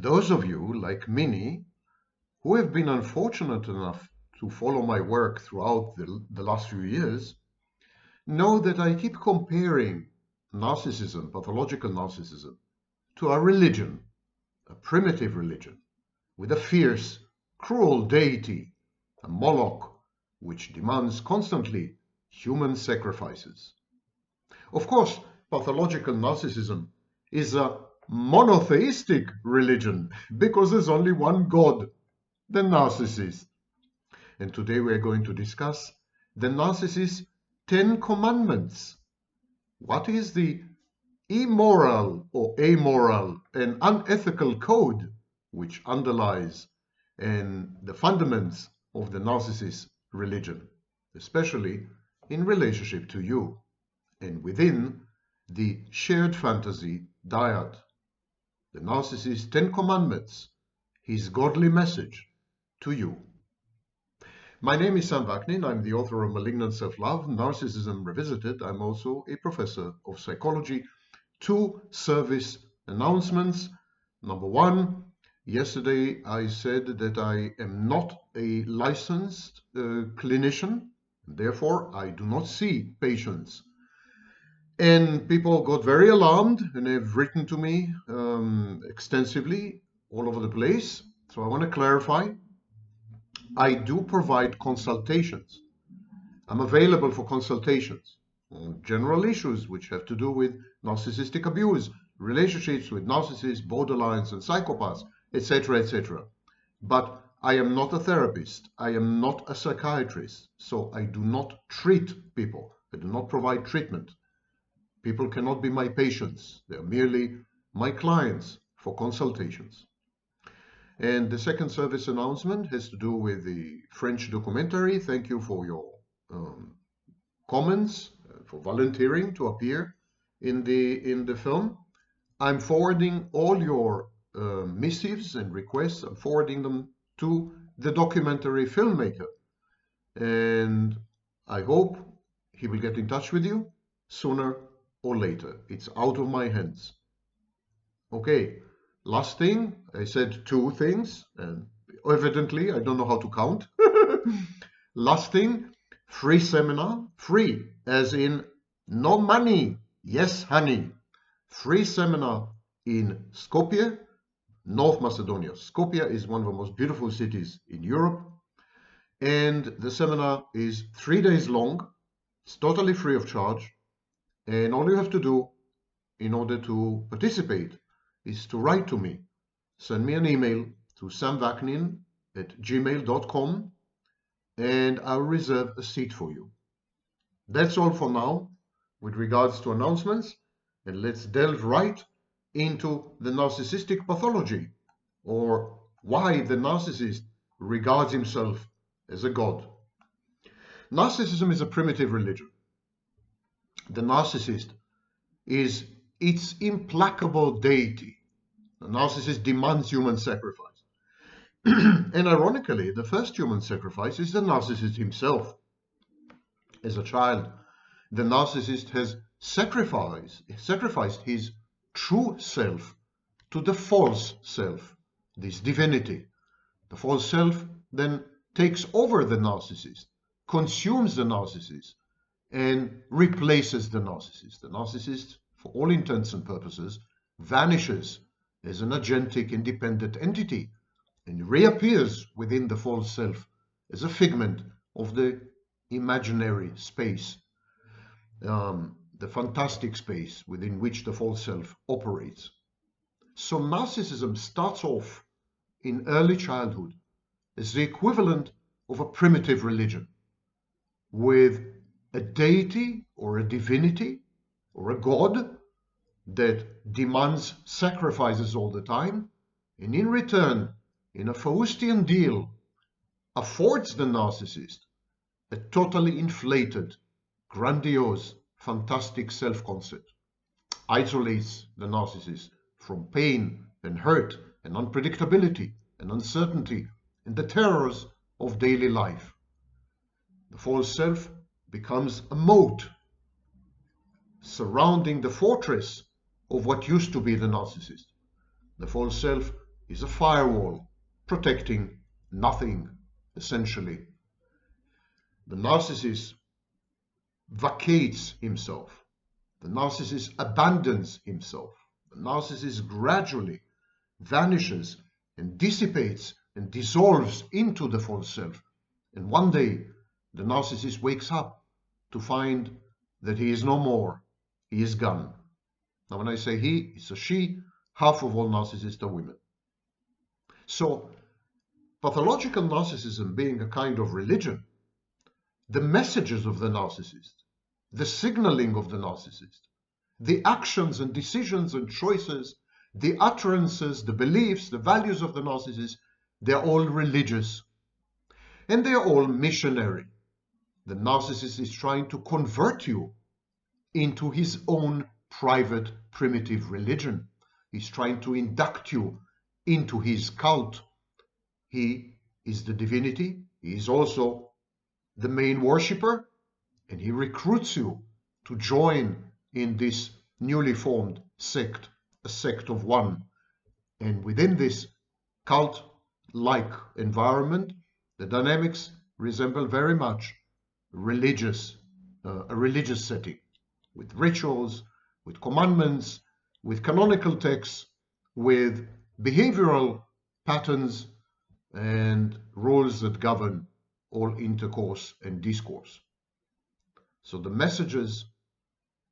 Those of you, like Minnie, who have been unfortunate enough to follow my work throughout the last few years, know that I keep comparing narcissism, pathological narcissism, to a religion, a primitive religion, with a fierce, cruel deity, a Moloch, which demands constantly human sacrifices. Of course, pathological narcissism is a monotheistic religion because there's only one God, the narcissist. And today we're going to discuss the narcissist's 10 commandments. What is the immoral or amoral and unethical code which underlies and the fundaments of the narcissist religion, especially in relationship to you and within the shared fantasy dyad. The narcissist's 10 commandments, his godly message to you. My name is Sam Vaknin. I'm the author of Malignant Self-Love, Narcissism Revisited. I'm also a professor of psychology. 2 service announcements. Number 1, yesterday I said that I am not a licensed clinician. Therefore, I do not see patients. And people got very alarmed and have written to me extensively all over the place. So I want to clarify. I do provide consultations. I'm available for consultations on general issues which have to do with narcissistic abuse, relationships with narcissists, borderlines, and psychopaths, etc., etc. But I am not a therapist. I am not a psychiatrist. So I do not treat people. I do not provide treatment. People cannot be my patients. They are merely my clients for consultations. And the second service announcement has to do with the French documentary. Thank you for your comments, for volunteering to appear in the film. I'm forwarding all your missives and requests. I'm forwarding them to the documentary filmmaker. And I hope he will get in touch with you sooner or later. It's out of my hands. Okay. Last thing, I said 2 things, and evidently I don't know how to count. Last thing, free seminar, free as in no money, yes honey. Free seminar in Skopje, North Macedonia. Skopje is one of the most beautiful cities in Europe, and the seminar is 3 days long. It's totally free of charge, and all you have to do in order to participate is to write to me. Send me an email to samvaknin@gmail.com and I'll reserve a seat for you. That's all for now with regards to announcements, and let's delve right into the narcissistic pathology, or why the narcissist regards himself as a god. Narcissism is a primitive religion. The narcissist is its implacable deity. The narcissist demands human sacrifice. And ironically, the first human sacrifice is the narcissist himself. As a child, the narcissist has sacrificed his true self to the false self, this divinity. The false self then takes over the narcissist, consumes the narcissist, and replaces the narcissist. The narcissist, for all intents and purposes, vanishes as an agentic, independent entity and reappears within the false self as a figment of the imaginary space, the fantastic space within which the false self operates. So narcissism starts off in early childhood as the equivalent of a primitive religion, with a deity or a divinity or a god that demands sacrifices all the time, and in return, in a Faustian deal, affords the narcissist a totally inflated, grandiose, fantastic self-concept, isolates the narcissist from pain and hurt and unpredictability and uncertainty and the terrors of daily life. The false self becomes a moat surrounding the fortress of what used to be the narcissist. The false self is a firewall protecting nothing, essentially. The narcissist vacates himself. The narcissist abandons himself. The narcissist gradually vanishes and dissipates and dissolves into the false self. And one day, the narcissist wakes up to find that he is no more. He is gone. Now, when I say he, it's a she. Half of all narcissists are women. So, pathological narcissism being a kind of religion, the messages of the narcissist, the signaling of the narcissist, the actions and decisions and choices, the utterances, the beliefs, the values of the narcissist, they're all religious. And they're all missionary. The narcissist is trying to convert you into his own private primitive religion. He's trying to induct you into his cult. He is the divinity. He is also the main worshipper, and he recruits you to join in this newly formed sect, a sect of one. And within this cult-like environment, the dynamics resemble very much a religious setting, with rituals, with commandments, with canonical texts, with behavioral patterns and rules that govern all intercourse and discourse. So the messages,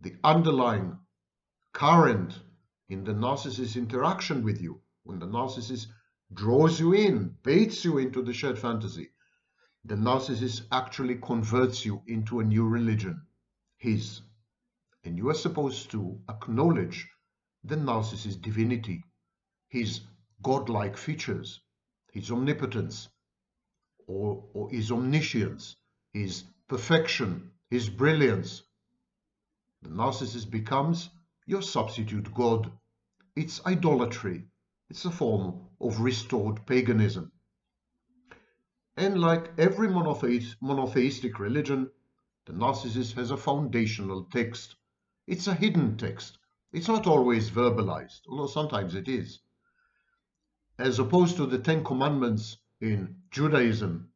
the underlying current in the narcissist's interaction with you, when the narcissist draws you in, baits you into the shared fantasy, the narcissist actually converts you into a new religion, his. And you are supposed to acknowledge the narcissist's divinity, his godlike features, his omnipotence, or his omniscience, his perfection, his brilliance. The narcissist becomes your substitute god. It's idolatry. It's a form of restored paganism. And like every monotheistic religion, the narcissist has a foundational text. It's a hidden text. It's not always verbalized, although sometimes it is. As opposed to the Ten Commandments in Judaism,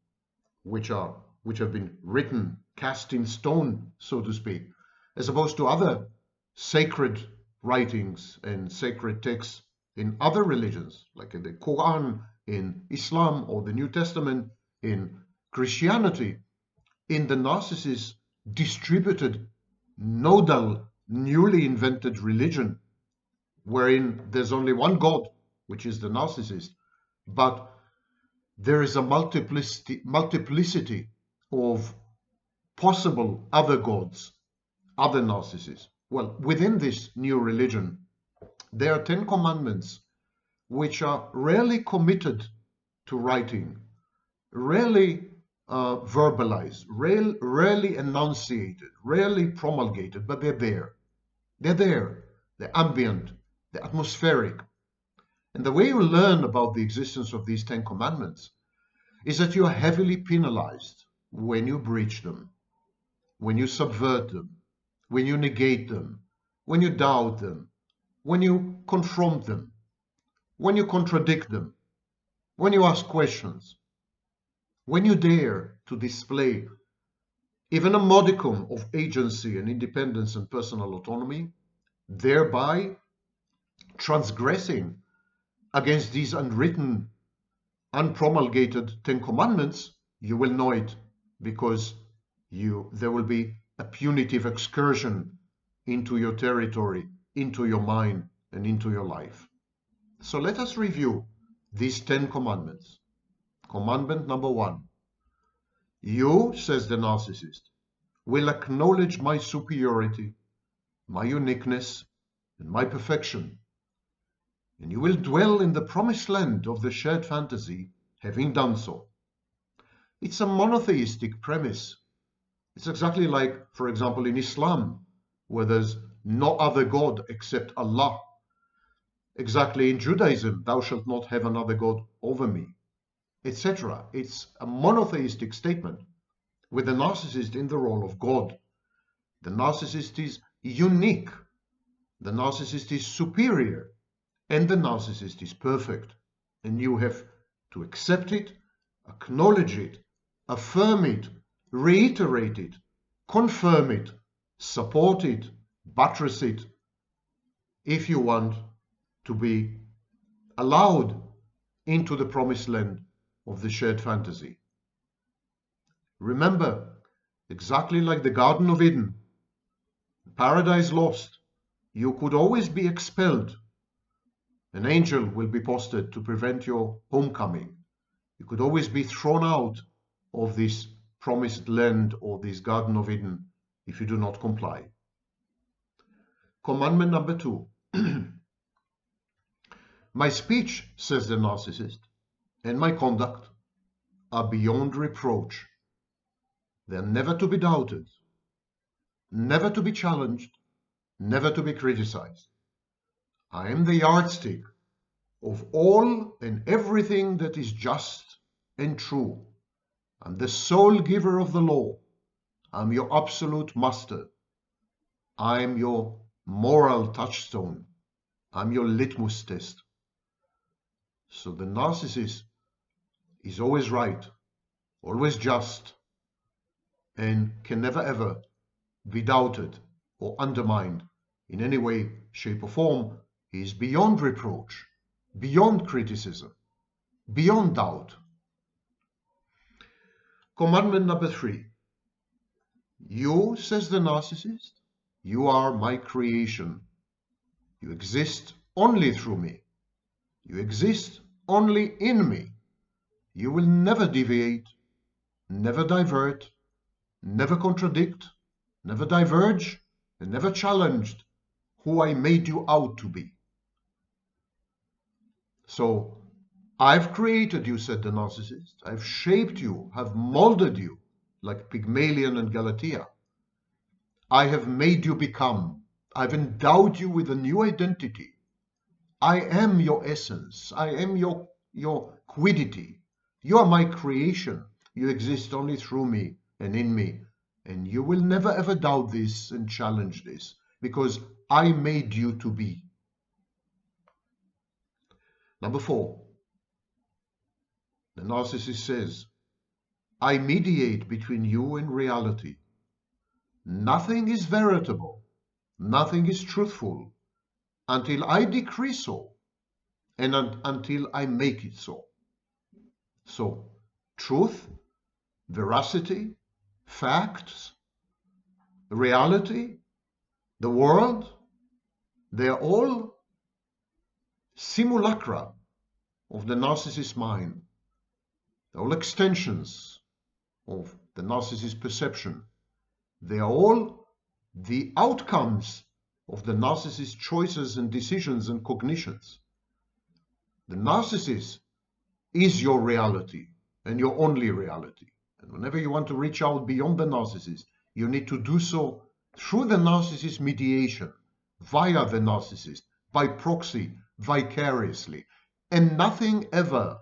which have been written, cast in stone, so to speak, as opposed to other sacred writings and sacred texts in other religions, like in the Quran in Islam or the New Testament in Christianity. In the narcissist's distributed, nodal, newly invented religion, wherein there's only one God, which is the narcissist, but there is a multiplicity of possible other gods, other narcissists. Well, within this new religion, there are 10 commandments which are rarely committed to writing, rarely verbalized, rarely enunciated, rarely promulgated, but they're there. They're there. They're ambient. They're atmospheric. And the way you learn about the existence of these 10 commandments is that you are heavily penalized when you breach them, when you subvert them, when you negate them, when you doubt them, when you confront them, when you contradict them, when you ask questions, when you dare to display even a modicum of agency and independence and personal autonomy, thereby transgressing against these unwritten, unpromulgated 10 commandments, you will know it, because there will be a punitive excursion into your territory, into your mind, and into your life. So let us review these 10 commandments. Commandment number 1. You, says the narcissist, will acknowledge my superiority, my uniqueness, and my perfection, and you will dwell in the promised land of the shared fantasy, having done so. It's a monotheistic premise. It's exactly like, for example, in Islam, where there's no other God except Allah. Exactly in Judaism, thou shalt not have another God over me, etc. It's a monotheistic statement with the narcissist in the role of God. The narcissist is unique. The narcissist is superior. And the narcissist is perfect. And you have to accept it, acknowledge it, affirm it, reiterate it, confirm it, support it, buttress it, if you want to be allowed into the promised land of the shared fantasy. Remember, exactly like the Garden of Eden, Paradise Lost, you could always be expelled. An angel will be posted to prevent your homecoming. You could always be thrown out of this promised land or this Garden of Eden if you do not comply. Commandment number 2. My speech, says the narcissist, and my conduct are beyond reproach. They are never to be doubted, never to be challenged, never to be criticized. I am the yardstick of all and everything that is just and true. I'm the sole giver of the law. I'm your absolute master. I'm your moral touchstone. I'm your litmus test. So the narcissist is always right, always just, and can never ever be doubted or undermined in any way, shape, or form. He is beyond reproach, beyond criticism, beyond doubt. Commandment number 3. You, says the narcissist, you are my creation. You exist only through me. You exist only in me. You will never deviate, never divert, never contradict, never diverge, and never challenged who I made you out to be. So, I've created you, said the narcissist. I've shaped you, have molded you, like Pygmalion and Galatea. I have made you become. I've endowed you with a new identity. I am your essence. I am your quiddity. You are my creation. You exist only through me and in me. And you will never ever doubt this and challenge this, because I made you to be. Number 4. The narcissist says, I mediate between you and reality. Nothing is veritable. Nothing is truthful until I decree so, and until I make it so. So, truth, veracity, facts, reality, the world, they are all simulacra of the narcissist's mind. They're all extensions of the narcissist's perception. They are all the outcomes of the narcissist's choices and decisions and cognitions. The narcissist is your reality and your only reality. And whenever you want to reach out beyond the narcissist, you need to do so through the narcissist's mediation, via the narcissist, by proxy, vicariously. And nothing ever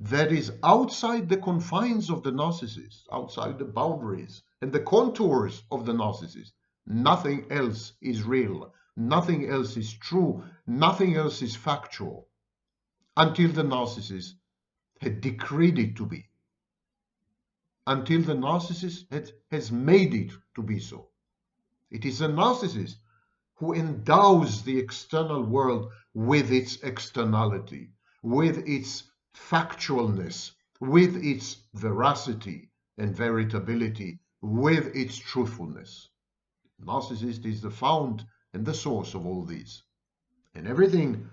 that is outside the confines of the narcissist, outside the boundaries and the contours of the narcissist, nothing else is real, nothing else is true, nothing else is factual, until the narcissist had decreed it to be, until the narcissist has made it to be so. It is the narcissist who endows the external world with its externality, with its factualness, with its veracity and veritability, with its truthfulness. Narcissist is the fount and the source of all these. And everything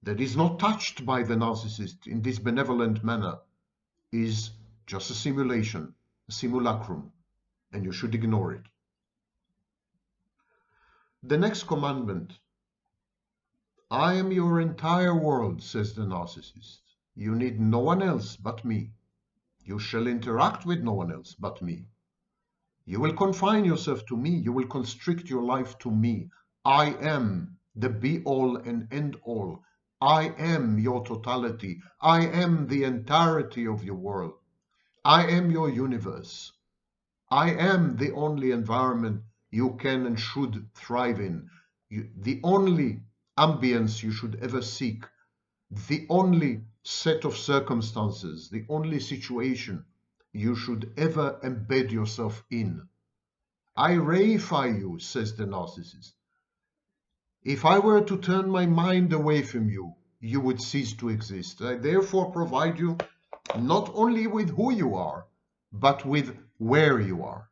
that is not touched by the narcissist in this benevolent manner is just a simulation, a simulacrum, and you should ignore it. The next commandment, I am your entire world, says the narcissist. You need no one else but me. You shall interact with no one else but me. You will confine yourself to me. You will constrict your life to me. I am the be-all and end-all. I am your totality. I am the entirety of your world. I am your universe. I am the only environment you can and should thrive in. The only ambience you should ever seek. the only set of circumstances, the only situation you should ever embed yourself in. I reify you, says the narcissist. If I were to turn my mind away from you, you would cease to exist. I therefore provide you not only with who you are, but with where you are.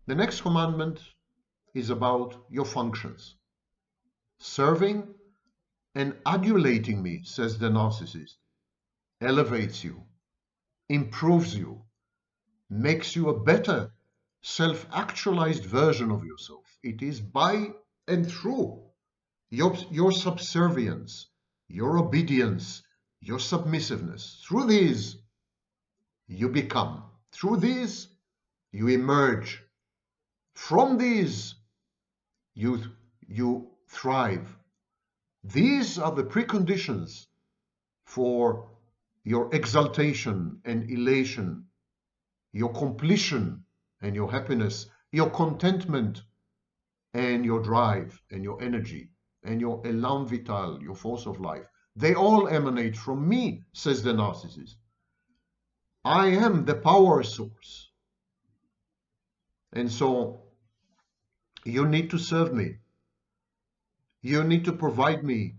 The next commandment is about your functions. Serving and adulating me, says the narcissist, elevates you, improves you, makes you a better self-actualized version of yourself. It is by and through your subservience, your obedience, your submissiveness. Through these, you become. Through these, you emerge. From these, you thrive. These are the preconditions for your exaltation and elation, your completion and your happiness, your contentment and your drive and your energy and your élan vital, your force of life. They all emanate from me, says the narcissist. I am the power source. And so you need to serve me. You need to provide me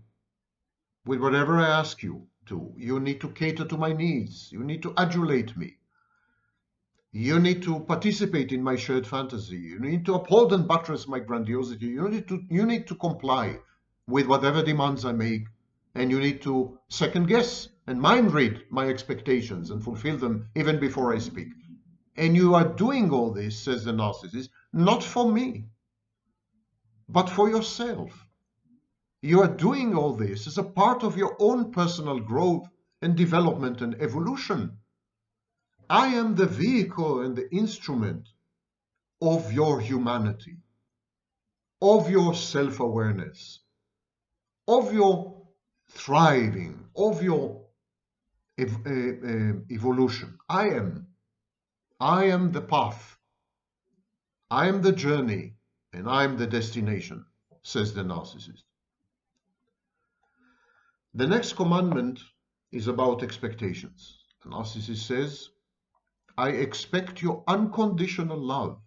with whatever I ask you to. You need to cater to my needs. You need to adulate me. You need to participate in my shared fantasy. You need to uphold and buttress my grandiosity. You need to comply with whatever demands I make. And you need to second guess and mind read my expectations and fulfill them even before I speak. And you are doing all this, says the narcissist, not for me, but for yourself. You are doing all this as a part of your own personal growth and development and evolution. I am the vehicle and the instrument of your humanity, of your self-awareness, of your thriving, of your evolution. I am the path, I am the journey, and I am the destination, says the narcissist. The next commandment is about expectations. The narcissist says, I expect your unconditional love.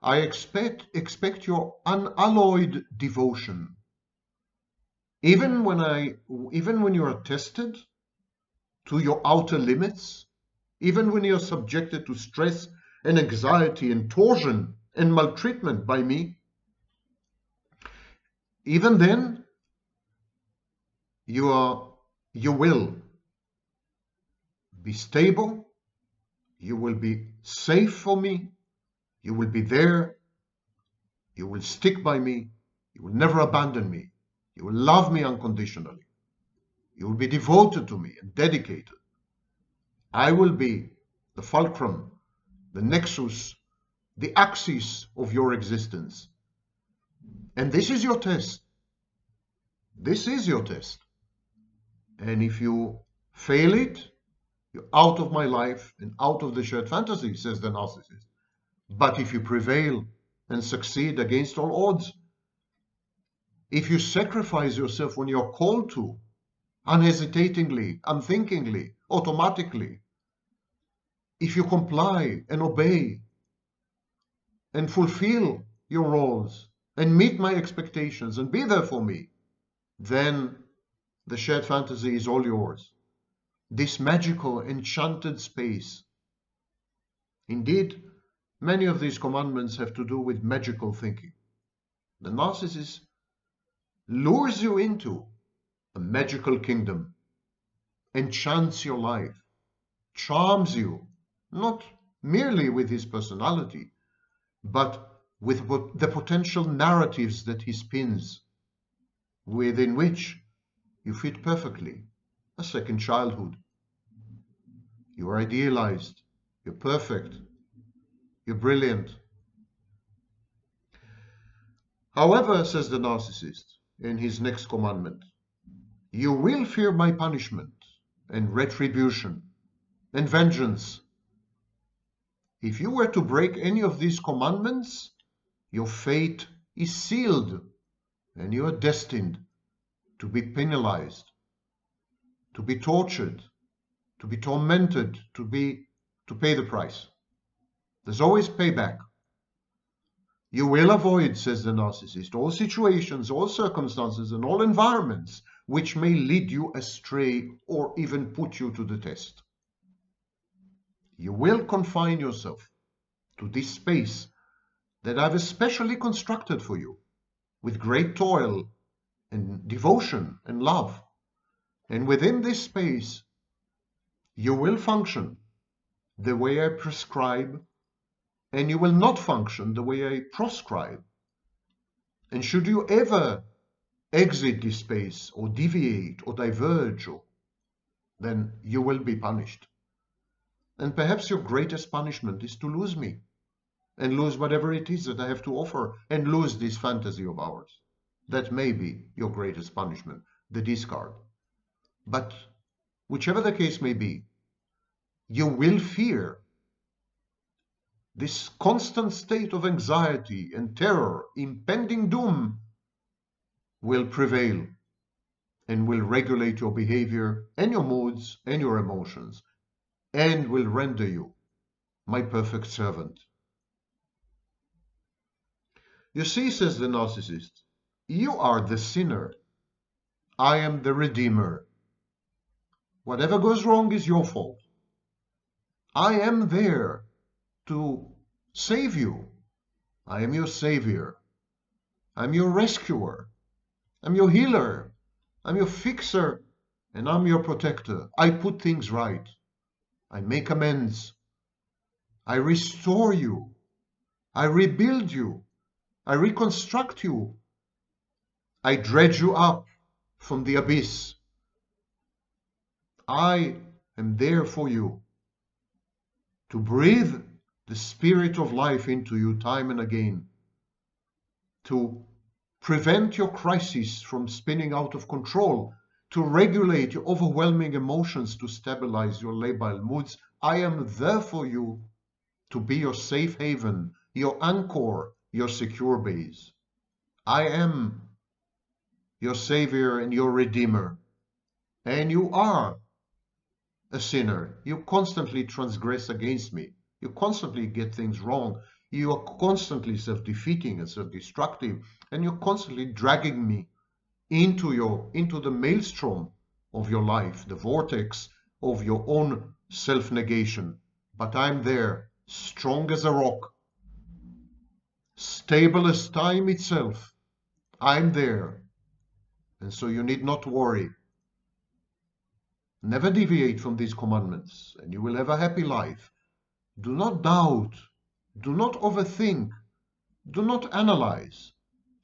I expect your unalloyed devotion. Even when you are tested to your outer limits, even when you are subjected to stress and anxiety and torsion and maltreatment by me, even then you will be stable, you will be safe for me, you will be there, you will stick by me, you will never abandon me, you will love me unconditionally, you will be devoted to me and dedicated. I will be the fulcrum, the nexus, the axis of your existence. And this is your test. This is your test. And if you fail it, you're out of my life and out of the shared fantasy, says the narcissist. But if you prevail and succeed against all odds, if you sacrifice yourself when you're called to, unhesitatingly, unthinkingly, automatically, if you comply and obey and fulfill your roles and meet my expectations and be there for me, then the shared fantasy is all yours. This magical, enchanted space. Indeed, many of these commandments have to do with magical thinking. The narcissist lures you into a magical kingdom, enchants your life, charms you, not merely with his personality, but with the potential narratives that he spins, within which you fit perfectly. A second childhood. You are idealized, you're perfect, you're brilliant. However, says the narcissist in his next commandment, you will fear my punishment and retribution and vengeance. If you were to break any of these commandments, your fate is sealed and you are destined to be penalized, to be tortured, to be tormented, to pay the price. There's always payback. You will avoid, says the narcissist, all situations, all circumstances, and all environments which may lead you astray or even put you to the test. You will confine yourself to this space that I've especially constructed for you with great toil and devotion and love. And within this space, you will function the way I prescribe, and you will not function the way I proscribe. And should you ever exit this space or deviate or diverge, then you will be punished. And perhaps your greatest punishment is to lose me and lose whatever it is that I have to offer and lose this fantasy of ours. That may be your greatest punishment, the discard. But whichever the case may be, you will fear. This constant state of anxiety and terror, impending doom, will prevail and will regulate your behavior and your moods and your emotions, and will render you my perfect servant. You see, says the narcissist, you are the sinner. I am the redeemer. Whatever goes wrong is your fault. I am there to save you. I am your savior. I'm your rescuer. I'm your healer. I'm your fixer. And I'm your protector. I put things right. I make amends. I restore you. I rebuild you. I reconstruct you. I dredge you up from the abyss. I am there for you to breathe the spirit of life into you time and again, to prevent your crisis from spinning out of control, to regulate your overwhelming emotions, to stabilize your labile moods. I am there for you to be your safe haven, your anchor, your secure base. I am your savior and your redeemer. And you are a sinner. You constantly transgress against me. You constantly get things wrong. You are constantly self-defeating and self-destructive, and you're constantly dragging me into the maelstrom of your life, the vortex of your own self-negation. But I'm there, strong as a rock, stable as time itself. I'm there. And so you need not worry. Never deviate from these commandments, and you will have a happy life. Do not doubt. Do not overthink. Do not analyze.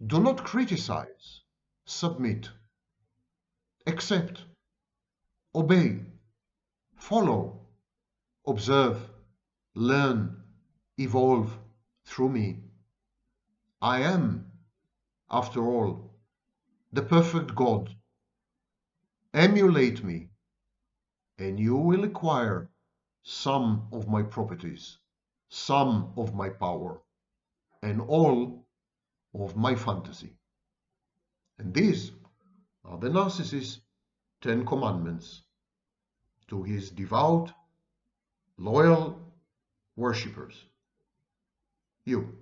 Do not criticize. Submit. Accept. Obey. Follow. Observe. Learn. Evolve through me. I am, after all, the perfect God. Emulate me, and you will acquire some of my properties, some of my power, and all of my fantasy. And these are the narcissist's 10 commandments to his devout, loyal worshippers. You.